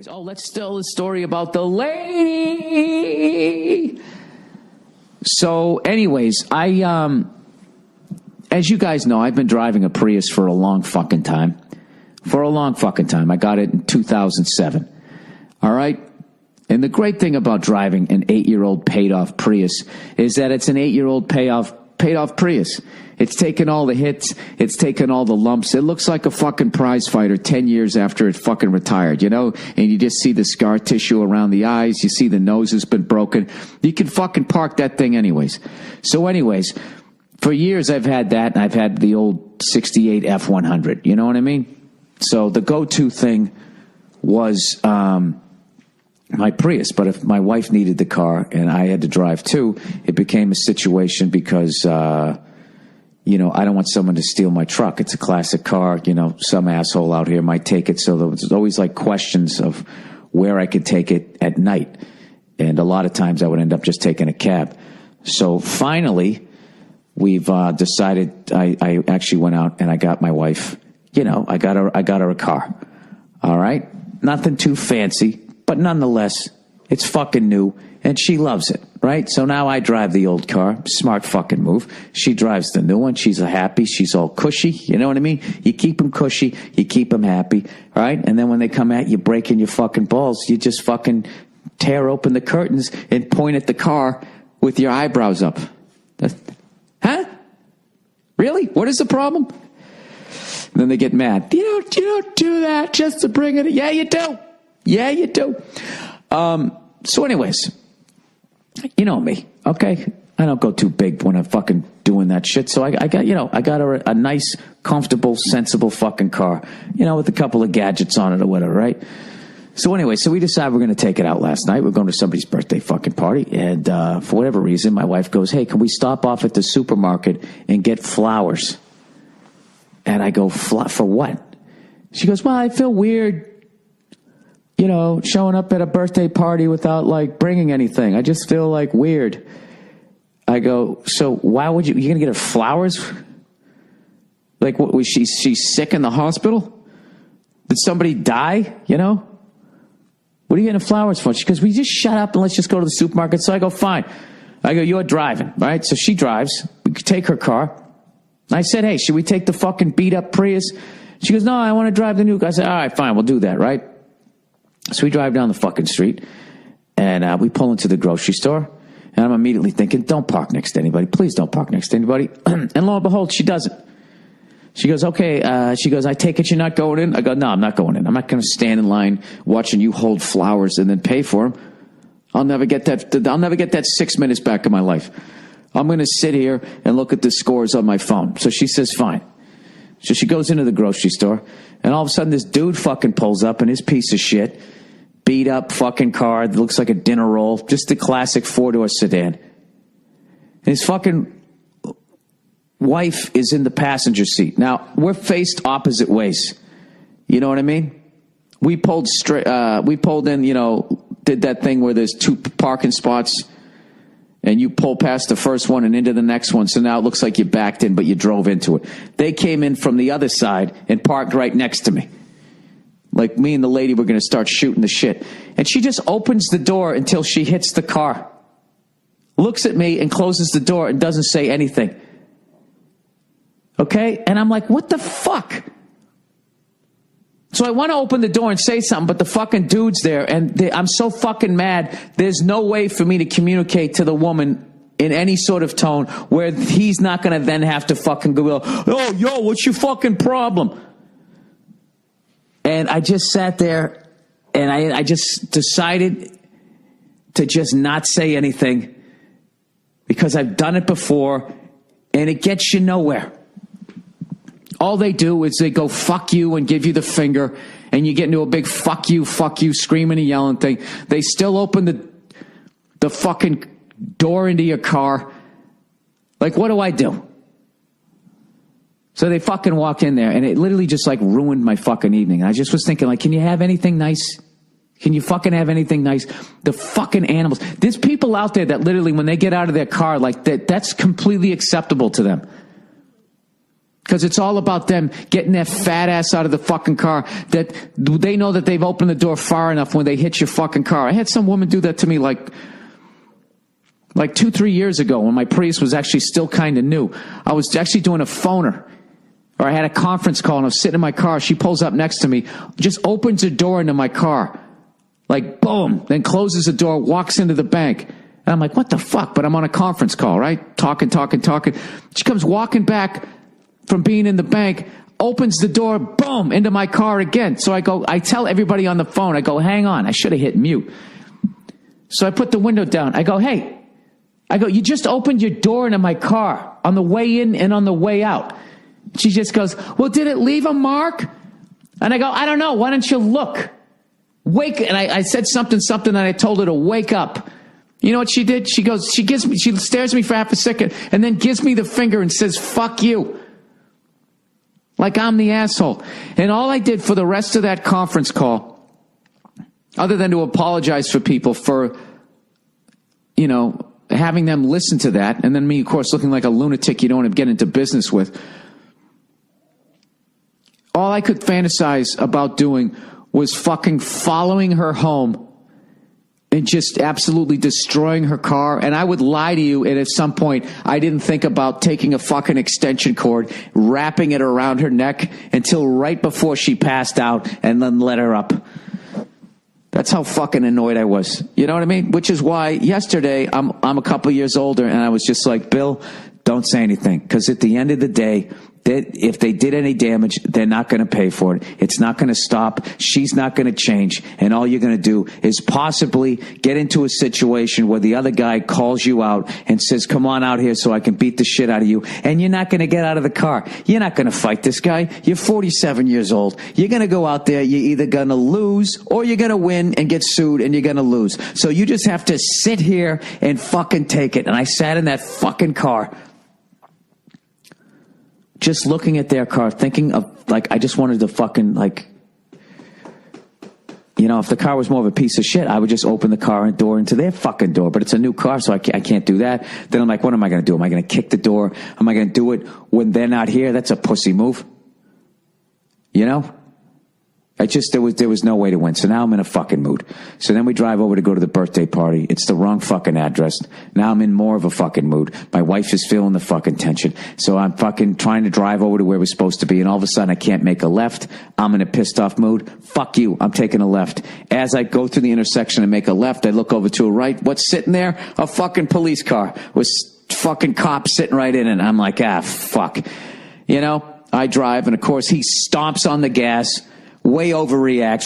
Oh, let's tell the story about the lady. So anyways, as you guys know, I've been driving a Prius for a long fucking time. I got it in 2007. All right? And the great thing about driving an 8-year-old paid-off Prius is that it's an 8-year-old paid-off Prius. It's taken all the hits. It's taken all the lumps. It looks like a fucking prize fighter 10 years after it fucking retired, you know? And you just see the scar tissue around the eyes. You see the nose has been broken. You can fucking park that thing anyways. So anyways, for years I've had that, and I've had the old 68 F100. You know what I mean? So the go-to thing was my Prius. But if my wife needed the car and I had to drive too, it became a situation because... you know, I don't want someone to steal my truck. It's a classic car. You know, some asshole out here might take it. So there's always like questions of where I could take it at night. And a lot of times I would end up just taking a cab. So finally, we've decided, I actually went out and I got my wife, you know, I got her a car. All right. Nothing too fancy, but nonetheless, it's fucking new and she loves it. Right? So now I drive the old car. Smart fucking move. She drives the new one. She's happy. She's all cushy. You know what I mean? You keep them cushy. You keep them happy. Right? And then when they come at you breaking your fucking balls, you just fucking tear open the curtains and point at the car with your eyebrows up. Huh? Really? What is the problem? And then they get mad. You don't do that just to bring it. Yeah, you do. Yeah, you do. So anyways, you know me, okay? I don't go too big when I'm fucking doing that shit. So I got her a nice, comfortable, sensible fucking car, you know, with a couple of gadgets on it or whatever, right? So anyway, so we decided we're going to take it out last night. We're going to somebody's birthday fucking party. And for whatever reason, my wife goes, hey, can we stop off at the supermarket and get flowers? And I go, for what? She goes, well, I feel weird, you know, showing up at a birthday party without, like, bringing anything. I just feel, like, weird. I go, so why would you're going to get her flowers? Like, what, was she's sick in the hospital? Did somebody die, you know? What are you getting flowers for? She goes, we just shut up and let's just go to the supermarket. So I go, fine. I go, you're driving, right? So she drives. We could take her car. I said, hey, should we take the fucking beat-up Prius? She goes, no, I want to drive the new car. I said, all right, fine, we'll do that, right? So we drive down the fucking street, and we pull into the grocery store, and I'm immediately thinking, don't park next to anybody. Please don't park next to anybody. And lo and behold, she doesn't. She goes, okay. She goes, I take it you're not going in? I go, no, I'm not going in. I'm not going to stand in line watching you hold flowers and then pay for them. I'll never get that 6 minutes back in my life. I'm going to sit here and look at the scores on my phone. So she says, fine. So she goes into the grocery store, and all of a sudden this dude fucking pulls up in his piece of shit, beat up fucking car that looks like a dinner roll, just the classic 4-door sedan. And his fucking wife is in the passenger seat. Now, we're faced opposite ways. You know what I mean? We pulled in, you know, did that thing where there's 2 parking spots, and you pull past the first one and into the next one, so now it looks like you backed in, but you drove into it. They came in from the other side and parked right next to me. Like me and the lady were going to start shooting the shit. And she just opens the door until she hits the car. Looks at me and closes the door and doesn't say anything. Okay? And I'm like, what the fuck? So I want to open the door and say something, but the fucking dude's there, and I'm so fucking mad, there's no way for me to communicate to the woman in any sort of tone where he's not going to then have to fucking go, oh, yo, what's your fucking problem? And I just sat there, and I just decided to just not say anything, because I've done it before, and it gets you nowhere. All they do is they go, fuck you, and give you the finger, and you get into a big fuck you, screaming and yelling thing. They still open the fucking door into your car. Like, what do I do? So they fucking walk in there, and it literally just, like, ruined my fucking evening. I just was thinking, like, can you have anything nice? Can you fucking have anything nice? The fucking animals. There's people out there that literally, when they get out of their car, like, that's completely acceptable to them. Because it's all about them getting their fat ass out of the fucking car, that they know that they've opened the door far enough when they hit your fucking car. I had some woman do that to me like 2-3 years ago when my Prius was actually still kind of new. I was actually doing a phoner, or I had a conference call and I was sitting in my car. She pulls up next to me, just opens her door into my car. Like, boom, then closes the door, walks into the bank. And I'm like, what the fuck? But I'm on a conference call, right? Talking. She comes walking back from being in the bank, opens the door, boom, into my car again. So I tell everybody on the phone, I go, hang on, I should have hit mute. So I put the window down. I go, hey, you just opened your door into my car on the way in and on the way out. She just goes, well, did it leave a mark? And I go, I don't know. Why don't you look? Wake. And I said something, and I told her to wake up. You know what she did? She stares at me for half a second and then gives me the finger and says, fuck you. Like I'm the asshole. And all I did for the rest of that conference call, other than to apologize for people for, having them listen to that, and then me, of course, looking like a lunatic you don't want to get into business with, all I could fantasize about doing was fucking following her home and just absolutely destroying her car. And I would lie to you, and at some point I didn't think about taking a fucking extension cord, wrapping it around her neck until right before she passed out, and then let her up. That's how fucking annoyed I was. You know what I mean? Which is why yesterday I'm a couple years older, and I was just like, Bill, don't say anything, because at the end of the day, if they did any damage, they're not going to pay for it. It's not going to stop. She's not going to change. And all you're going to do is possibly get into a situation where the other guy calls you out and says, come on out here so I can beat the shit out of you. And you're not going to get out of the car. You're not going to fight this guy. You're 47 years old. You're going to go out there. You're either going to lose or you're going to win and get sued, and you're going to lose. So you just have to sit here and fucking take it. And I sat in that fucking car, just looking at their car, thinking of, like, I just wanted to fucking, like, if the car was more of a piece of shit, I would just open the car door into their fucking door. But it's a new car, so I can't do that. Then I'm like, what am I going to do? Am I going to kick the door? Am I going to do it when they're not here? That's a pussy move. There was no way to win. So now I'm in a fucking mood. So then we drive over to go to the birthday party. It's the wrong fucking address. Now I'm in more of a fucking mood. My wife is feeling the fucking tension. So I'm fucking trying to drive over to where we're supposed to be, and all of a sudden I can't make a left. I'm in a pissed off mood. Fuck you. I'm taking a left. As I go through the intersection and make a left, I look over to a right. What's sitting there? A fucking police car with fucking cops sitting right in it. And I'm like, fuck. I drive, and of course he stomps on the gas, way overreacts.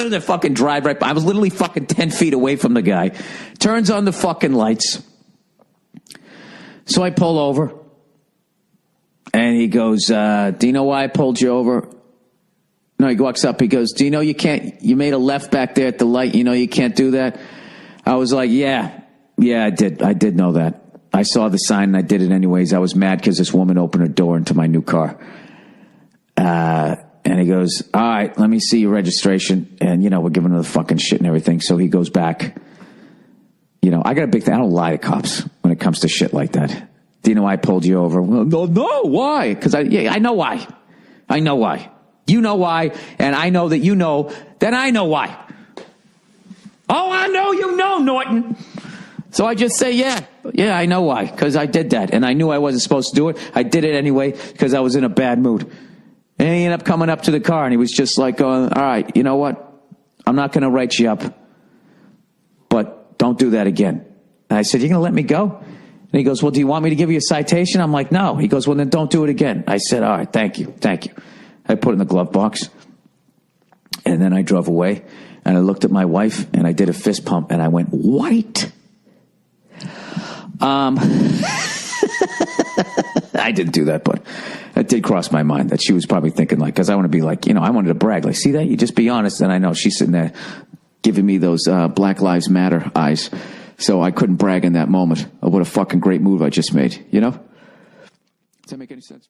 They fucking drive right by. I was literally fucking 10 feet away from the guy. Turns on the fucking lights. So I pull over. And he goes, do you know why I pulled you over? No, he walks up. He goes, do you know you made a left back there at the light. You know you can't do that? I was like, yeah, I did. I did know that. I saw the sign and I did it anyways. I was mad because this woman opened her door into my new car. And he goes, all right, let me see your registration. And, we're giving him the fucking shit and everything. So he goes back. I got a big thing. I don't lie to cops when it comes to shit like that. Do you know why I pulled you over? Well, no, why? Because I know why. I know why. You know why. And I know that you know that I know why. Oh, I know you know, Norton. So I just say, yeah, I know why. Because I did that. And I knew I wasn't supposed to do it. I did it anyway because I was in a bad mood. And he ended up coming up to the car, and he was just like, all right, you know what? I'm not going to write you up, but don't do that again. And I said, you're going to let me go? And he goes, well, do you want me to give you a citation? I'm like, no. He goes, well, then don't do it again. I said, all right, thank you. I put it in the glove box, and then I drove away, and I looked at my wife, and I did a fist pump, and I went, white. I didn't do that, but that did cross my mind that she was probably thinking, like, because I want to be like, I wanted to brag, like, see that? You just be honest. And I know she's sitting there giving me those Black Lives Matter eyes. So I couldn't brag in that moment of what a fucking great move I just made, Does that make any sense?